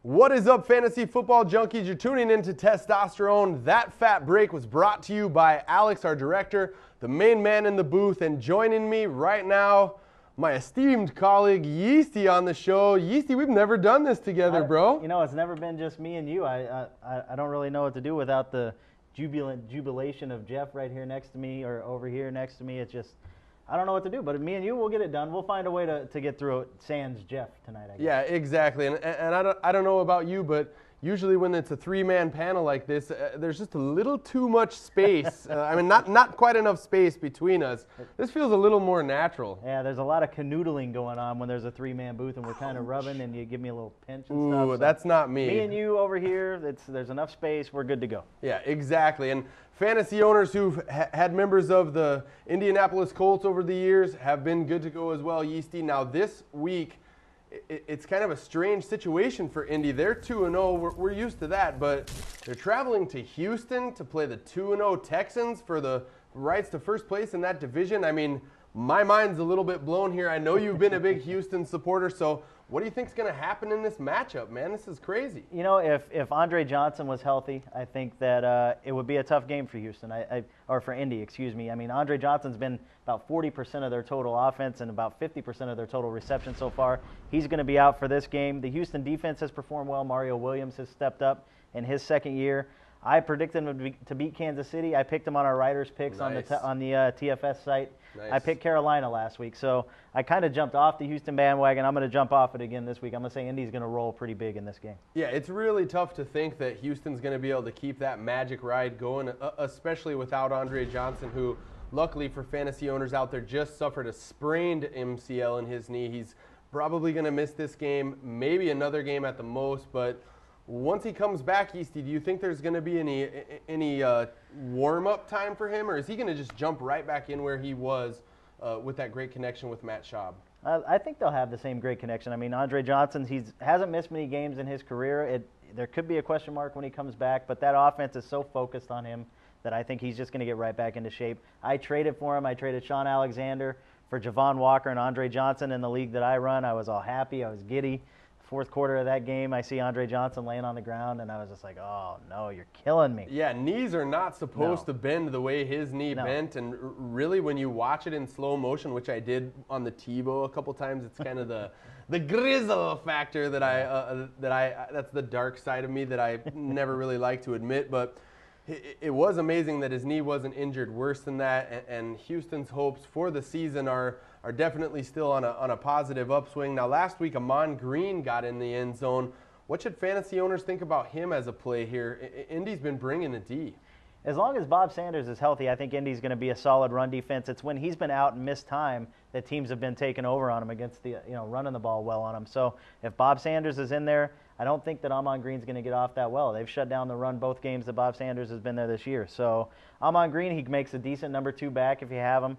What is up, fantasy football junkies? You're tuning into Testosterone. That fat break was brought to you by Alex, our director, the main man in the booth, and joining me right now, my esteemed colleague Yeasty on the show. Yeasty, we've never done this together, bro. You know, it's never been just me and you. I don't really know what to do without the jubilation of Jeff right here next to me or over here next to me. It's just, I don't know what to do, but me and you, we'll get it done. We'll find a way to get through it sans Jeff tonight, I guess. Yeah, exactly. And I don't know about you, but usually when it's a three-man panel like this, there's just a little too much space. I mean, not quite enough space between us. This feels a little more natural. Yeah, there's a lot of canoodling going on when there's a three-man booth and we're kind of rubbing and you give me a little pinch and stuff. Ooh, So that's not me. Me and you over here, there's enough space. We're good to go. Yeah, exactly. And fantasy owners who've had members of the Indianapolis Colts over the years have been good to go as well, Yeasty. Now this week, it's kind of a strange situation for Indy. They're 2-0. We're used to that, but they're traveling to Houston to play the 2-0 Texans for the rights to first place in that division. I mean, my mind's a little bit blown here. I know you've been a big Houston supporter, so what do you think's going to happen in this matchup, man? This is crazy. You know, if Andre Johnson was healthy, I think that it would be a tough game for Houston, or for Indy, excuse me. I mean, Andre Johnson's been about 40% of their total offense and about 50% of their total reception so far. He's going to be out for this game. The Houston defense has performed well. Mario Williams has stepped up in his second year. I predicted him to beat Kansas City. I picked him on our writers' picks on the TFS site. Nice. I picked Carolina last week, so I kind of jumped off the Houston bandwagon. I'm going to jump off it again this week. I'm going to say Indy's going to roll pretty big in this game. Yeah, it's really tough to think that Houston's going to be able to keep that magic ride going, especially without Andre Johnson, who, luckily for fantasy owners out there, just suffered a sprained MCL in his knee. He's probably going to miss this game, maybe another game at the most, but once he comes back, Yeasty, do you think there's going to be any warm-up time for him, or is he going to just jump right back in where he was with that great connection with Matt Schaub? I think they'll have the same great connection. I mean, Andre Johnson, hasn't missed many games in his career. There could be a question mark when he comes back, but that offense is so focused on him that I think he's just going to get right back into shape. I traded for him. I traded Sean Alexander for Javon Walker and Andre Johnson in the league that I run. I was all happy. I was giddy. Fourth quarter of that game, I see Andre Johnson laying on the ground, and I was just like, oh, no, you're killing me. Yeah, knees are not supposed to bend the way his knee bent, and really when you watch it in slow motion, which I did on the TiVo a couple times, it's kind of the grizzle factor that's the dark side of me that I never really like to admit, but it was amazing that his knee wasn't injured worse than that, and Houston's hopes for the season are definitely still on a positive upswing. Now, last week, Ahman Green got in the end zone. What should fantasy owners think about him as a play here? Indy's been bringing the D. As long as Bob Sanders is healthy, I think Indy's going to be a solid run defense. It's when he's been out and missed time that teams have been taking over on him against running the ball well on him. So if Bob Sanders is in there, I don't think that Ahman Green's going to get off that well. They've shut down the run both games that Bob Sanders has been there this year. So Ahman Green, he makes a decent number 2 back if you have him.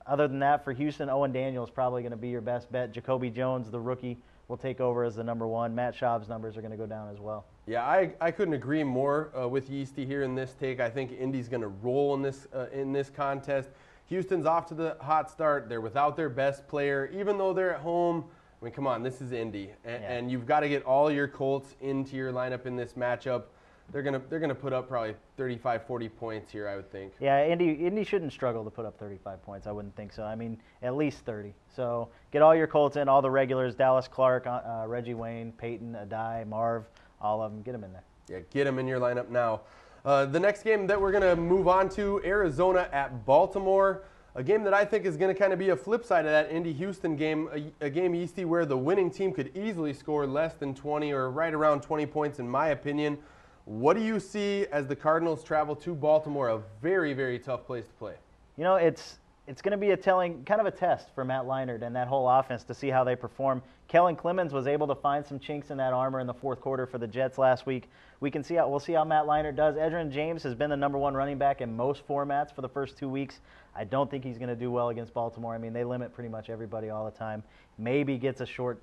Other than that, for Houston, Owen Daniel is probably going to be your best bet. Jacoby Jones, the rookie, will take over as the number 1. Matt Schaub's numbers are going to go down as well. Yeah, I couldn't agree more with Yeasty here in this take. I think Indy's going to roll in this contest. Houston's off to the hot start. They're without their best player, even though they're at home. I mean, come on, this is Indy, and you've got to get all your Colts into your lineup in this matchup. They're gonna put up probably 35, 40 points here, I would think. Yeah, Indy shouldn't struggle to put up 35 points. I wouldn't think so. I mean, at least 30. So get all your Colts in, all the regulars: Dallas Clark, Reggie Wayne, Peyton, Adai, Marv, all of them. Get them in there. Yeah, get them in your lineup now. The next game that we're gonna move on to, Arizona at Baltimore. A game that I think is going to kind of be a flip side of that Indy-Houston game, a game, Yeasty, where the winning team could easily score less than 20 or right around 20 points, in my opinion. What do you see as the Cardinals travel to Baltimore, a very, very tough place to play? You know, it's going to be a telling, kind of a test for Matt Leinart and that whole offense to see how they perform. Kellen Clemens was able to find some chinks in that armor in the fourth quarter for the Jets last week. We'll see how Matt Leinart does. Edgerrin James has been the number 1 running back in most formats for the first 2 weeks. I don't think he's going to do well against Baltimore. I mean, they limit pretty much everybody all the time. Maybe gets a short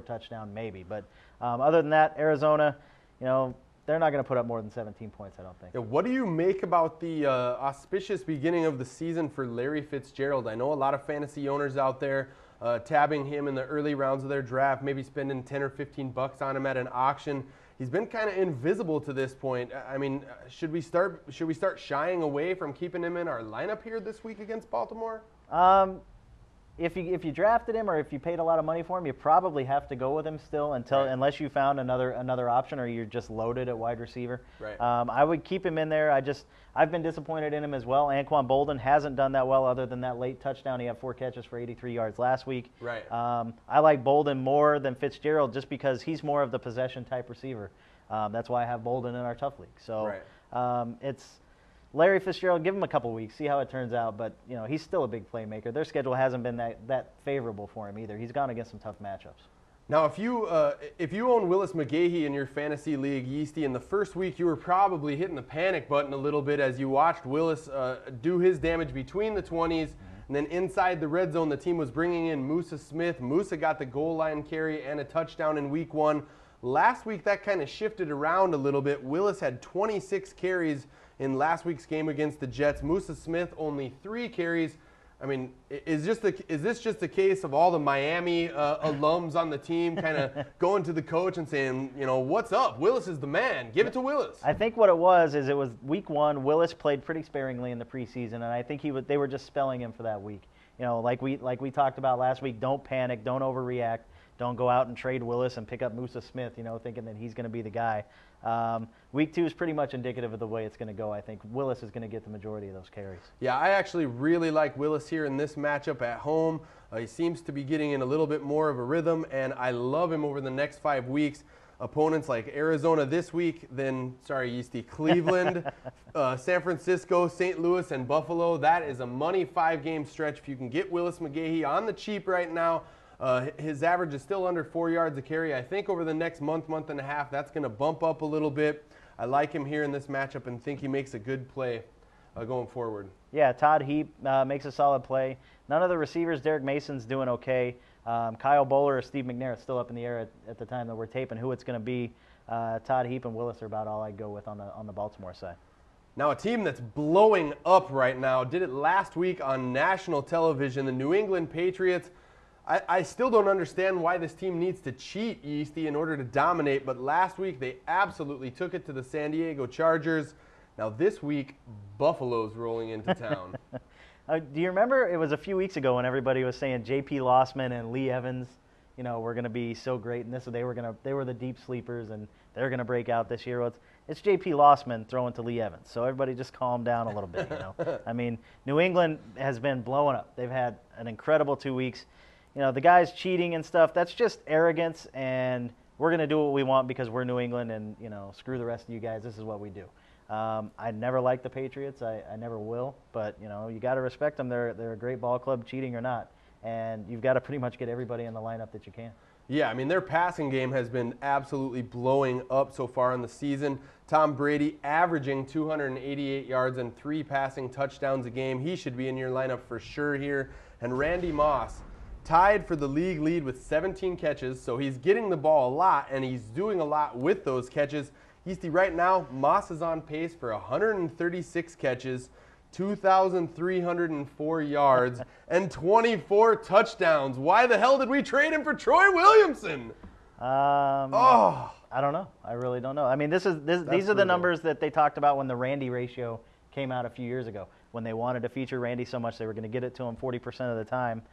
touchdown, maybe. But other than that, Arizona, they're not going to put up more than 17 points, I don't think. Yeah, what do you make about the auspicious beginning of the season for Larry Fitzgerald? I know a lot of fantasy owners out there tabbing him in the early rounds of their draft, maybe spending 10 or 15 bucks on him at an auction. He's been kind of invisible to this point. I mean, should we start shying away from keeping him in our lineup here this week against Baltimore? If you drafted him or if you paid a lot of money for him, you probably have to go with him still unless you found another option or you're just loaded at wide receiver. Right. I would keep him in there. I've been disappointed in him as well. Anquan Boldin hasn't done that well other than that late touchdown. He had 4 catches for 83 yards last week. Right. I like Boldin more than Fitzgerald just because he's more of the possession type receiver. That's why I have Boldin in our tough league. So it's Larry Fitzgerald, give him a couple weeks, see how it turns out. But, he's still a big playmaker. Their schedule hasn't been that favorable for him either. He's gone against some tough matchups. Now, if you own Willis McGahee in your fantasy league, Yeasty, in the first week, you were probably hitting the panic button a little bit as you watched Willis do his damage between the 20s. And then inside the red zone, the team was bringing in Musa Smith. Musa got the goal line carry and a touchdown in week 1. Last week, that kind of shifted around a little bit. Willis had 26 carries in last week's game against the Jets. Musa Smith only 3 carries. I mean, is this just a case of all the Miami alums on the team kind of going to the coach and saying, what's up? Willis is the man. Give it to Willis. I think what it was week 1. Willis played pretty sparingly in the preseason, and I think they were just spelling him for that week. Like we talked about last week, don't panic, don't overreact. Don't go out and trade Willis and pick up Musa Smith, thinking that he's going to be the guy. Week 2 is pretty much indicative of the way it's going to go. I think Willis is going to get the majority of those carries. Yeah, I actually really like Willis here in this matchup at home. He seems to be getting in a little bit more of a rhythm, and I love him over the next 5 weeks. Opponents like Arizona this week, then, Yeasty, Cleveland, San Francisco, St. Louis, and Buffalo. That is a money 5-game stretch. If you can get Willis McGahee on the cheap right now, his average is still under 4 yards a carry. I think over the next month and a half, that's going to bump up a little bit. I like him here in this matchup and think he makes a good play going forward. Yeah, Todd Heap makes a solid play. None of the receivers, Derek Mason's doing okay. Kyle Bowler or Steve McNair is still up in the air at the time that we're taping who it's going to be. Todd Heap and Willis are about all I go with on the Baltimore side. Now, a team that's blowing up right now did it last week on national television, the New England Patriots. I still don't understand why this team needs to cheat, Yeasty, in order to dominate, but last week they absolutely took it to the San Diego Chargers. Now this week, Buffalo's rolling into town. Do you remember it was a few weeks ago when everybody was saying J.P. Lossman and Lee Evans, were going to be so great, and they were the deep sleepers, and they're going to break out this year. Well, it's J.P. Lossman throwing to Lee Evans, so everybody just calm down a little bit. I mean, New England has been blowing up. They've had an incredible 2 weeks. The guys cheating and stuff, that's just arrogance, and we're going to do what we want because we're New England, and, screw the rest of you guys. This is what we do. I never liked the Patriots. I never will, but, you got to respect them. They're a great ball club, cheating or not, and you've got to pretty much get everybody in the lineup that you can. Yeah, I mean, their passing game has been absolutely blowing up so far in the season. Tom Brady averaging 288 yards and 3 passing touchdowns a game. He should be in your lineup for sure here. And Randy Moss, tied for the league lead with 17 catches, so he's getting the ball a lot, and he's doing a lot with those catches. Yeasty, right now, Moss is on pace for 136 catches, 2,304 yards, and 24 touchdowns. Why the hell did we trade him for Troy Williamson? I don't know. I really don't know. I mean, these are the numbers that they talked about when the Randy ratio came out a few years ago, when they wanted to feature Randy so much they were going to get it to him 40% of the time.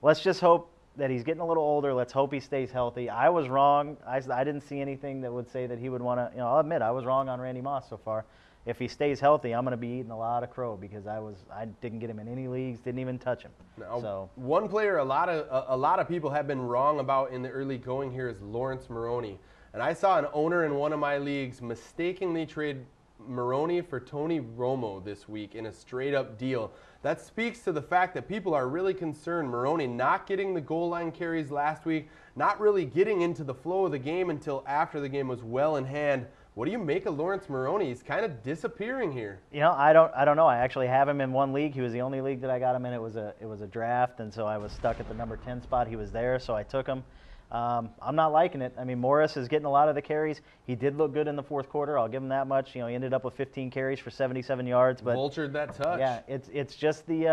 Let's just hope that he's getting a little older. Let's hope he stays healthy. I was wrong. I didn't see anything that would say that he would want to, I'll admit I was wrong on Randy Moss so far. If he stays healthy, I'm going to be eating a lot of crow because I didn't get him in any leagues, didn't even touch him. Now, so one player a lot of people have been wrong about in the early going here is Lawrence Maroney. And I saw an owner in one of my leagues mistakenly trade Maroney for Tony Romo this week in a straight-up deal. That speaks to the fact that people are really concerned. Maroney not getting the goal line carries last week, not really getting into the flow of the game until after the game was well in hand. What do you make of Lawrence Maroney? He's kind of disappearing here. I don't know. I actually have him in one league. He was the only league that I got him in. It was a draft, and so I was stuck at the number 10 spot. He was there, so I took him. I'm not liking it. I mean, Morris is getting a lot of the carries. He did look good in the fourth quarter. I'll give him that much. He ended up with 15 carries for 77 yards. But vultured that touch. Yeah, it's just the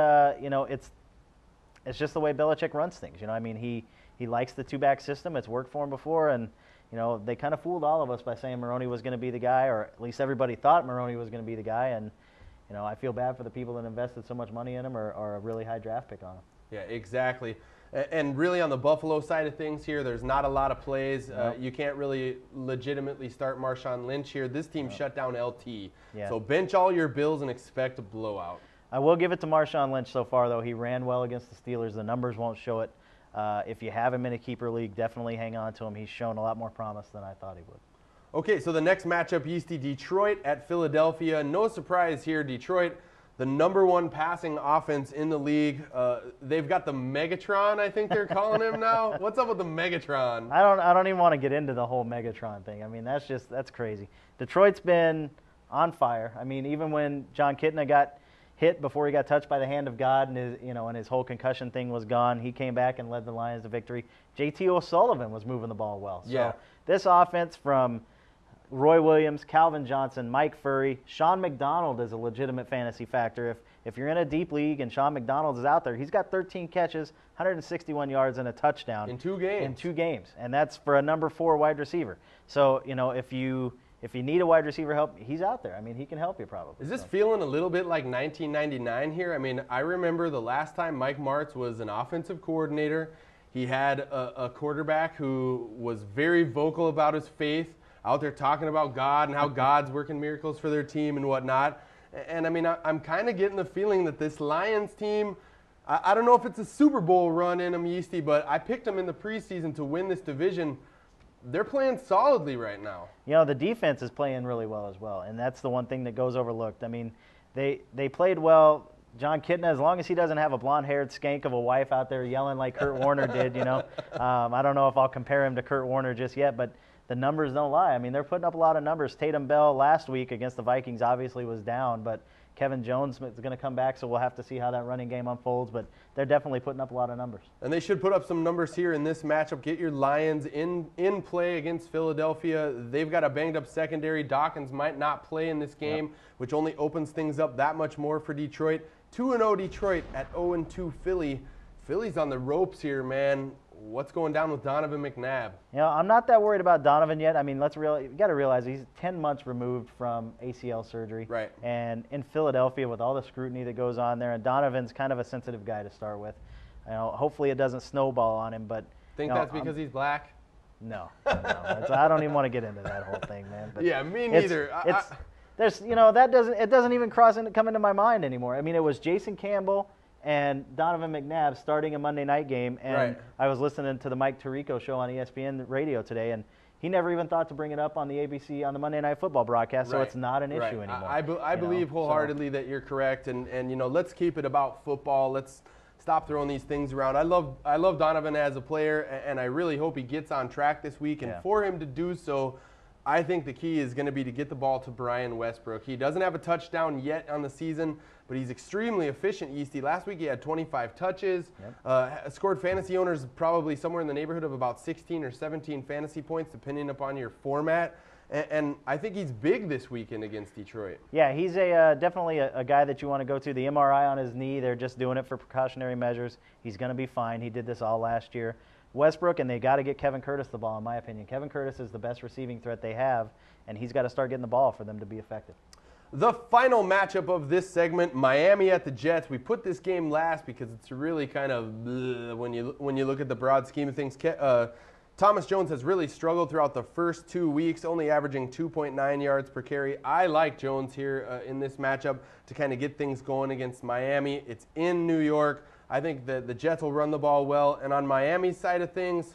it's just the way Belichick runs things. You know, I mean, he likes the two-back system. It's worked for him before, and you know, they kind of fooled all of us by saying Maroney was going to be the guy, or at least everybody thought Maroney was going to be the guy. And you know, I feel bad for the people that invested so much money in him or a really high draft pick on him. Yeah, exactly. And really on the Buffalo side of things here, there's not a lot of plays. Nope. You can't really legitimately start Marshawn Lynch here. This team shut down LT. Yeah. So bench all your Bills and expect a blowout. I will give it to Marshawn Lynch so far, though. He ran well against the Steelers. The numbers won't show it. If you have him in a keeper league, definitely hang on to him. He's shown a lot more promise than I thought he would. Okay, so the next matchup, Yeasty, Detroit at Philadelphia. No surprise here, Detroit, the #1 passing offense in the league. They've got the Megatron, I think they're calling him now. What's up with the Megatron? I don't even want to get into the whole Megatron thing. I mean, that's crazy. Detroit's been on fire. I mean, even when John Kitna got hit before he got touched by the hand of God and his whole concussion thing was gone, he came back and led the Lions to victory. JT O'Sullivan was moving the ball well. So this offense from Roy Williams, Calvin Johnson, Mike Furry, Sean McDonald is a legitimate fantasy factor. If you're in a deep league and Sean McDonald is out there, he's got 13 catches, 161 yards, and a touchdown in 2 games. In 2 games, and that's for a #4 wide receiver. So you know, if you need a wide receiver help, he's out there. I mean, he can help you probably. Is this feeling a little bit like 1999 here? I mean, I remember the last time Mike Martz was an offensive coordinator. He had a quarterback who was very vocal about his faith, out there talking about God and how God's working miracles for their team and whatnot. And I mean, I'm kind of getting the feeling that this Lions team, I don't know if it's a Super Bowl run in them, Yeasty, but I picked them in the preseason to win this division. They're playing solidly right now. You know, the defense is playing really well as well, and that's the one thing that goes overlooked. I mean, they played well. John Kitna, as long as he doesn't have a blonde-haired skank of a wife out there yelling like Kurt Warner did, you know. I don't know if I'll compare him to Kurt Warner just yet, but the numbers don't lie. I mean, they're putting up a lot of numbers. Tatum Bell last week against the Vikings obviously was down, but Kevin Jones is going to come back, so we'll have to see how that running game unfolds. But they're definitely putting up a lot of numbers. And they should put up some numbers here in this matchup. Get your Lions in play against Philadelphia. They've got a banged-up secondary. Dawkins might not play in this game, which only opens things up that much more for Detroit. 2-0 Detroit at 0-2 Philly. Philly's on the ropes here, man. What's going down with Donovan McNabb? You know, I'm not that worried about Donovan yet. I mean, you got to realize he's 10 months removed from ACL surgery. Right. And in Philadelphia, with all the scrutiny that goes on there, and Donovan's kind of a sensitive guy to start with. You know, hopefully it doesn't snowball on him. But that's because he's black? No. I don't even want to get into that whole thing, man. But yeah, me neither. There's, you know, it doesn't even come into my mind anymore. I mean, it was Jason Campbell and Donovan McNabb starting a Monday night game, and I was listening to the Mike Tirico show on ESPN radio today, and he never even thought to bring it up on the ABC on the Monday Night Football broadcast, so it's not an issue anymore. I believe wholeheartedly that you're correct, and you know, let's keep it about football. Let's stop throwing these things around. I love Donovan as a player, and I really hope he gets on track this week, and for him to do so, I think the key is going to be to get the ball to Brian Westbrook. He doesn't have a touchdown yet on the season, but he's extremely efficient, Yeasty. Last week he had 25 touches, scored fantasy owners probably somewhere in the neighborhood of about 16 or 17 fantasy points, depending upon your format. And I think he's big this weekend against Detroit. Yeah, he's definitely a guy that you want to go to. The MRI on his knee, they're just doing it for precautionary measures. He's going to be fine. He did this all last year. Westbrook, and they got to get Kevin Curtis the ball, in my opinion. Kevin Curtis is the best receiving threat they have, and he's got to start getting the ball for them to be effective. The final matchup of this segment, Miami at the Jets. We put this game last because it's really kind of when you look at the broad scheme of things. Thomas Jones has really struggled throughout the first 2 weeks, only averaging 2.9 yards per carry. I like Jones here in this matchup to kind of get things going against Miami. It's in New York. I think that the Jets will run the ball well. And on Miami's side of things,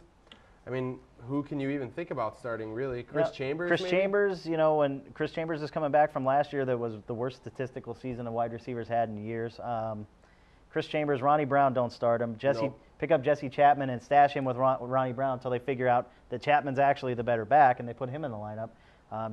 I mean, who can you even think about starting, really? Chris Chambers, Chambers, you know, when Chris Chambers is coming back from last year, that was the worst statistical season the wide receivers had in years. Chris Chambers, Ronnie Brown, don't start him. Pick up Jesse Chapman and stash him with Ronnie Brown until they figure out that Chapman's actually the better back, and they put him in the lineup.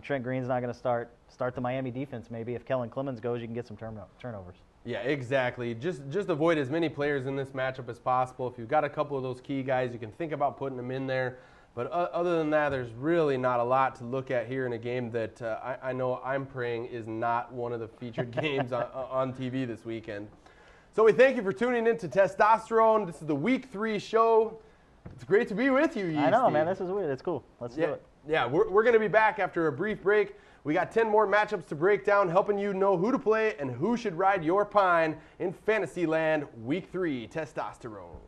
Trent Green's not going to start the Miami defense. Maybe if Kellen Clemens goes, you can get some turnovers. Yeah, exactly. Just avoid as many players in this matchup as possible. If you've got a couple of those key guys, you can think about putting them in there. But other than that, there's really not a lot to look at here in a game that I know I'm praying is not one of the featured games on TV this weekend. So we thank you for tuning in to Testosterone. This is the Week 3 show. It's great to be with you, Yeasty. I know, man. This is weird. It's cool. Let's do it. Yeah, we're going to be back after a brief break. We got 10 more matchups to break down, helping you know who to play and who should ride your pine in Fantasyland Week 3 Testosterone.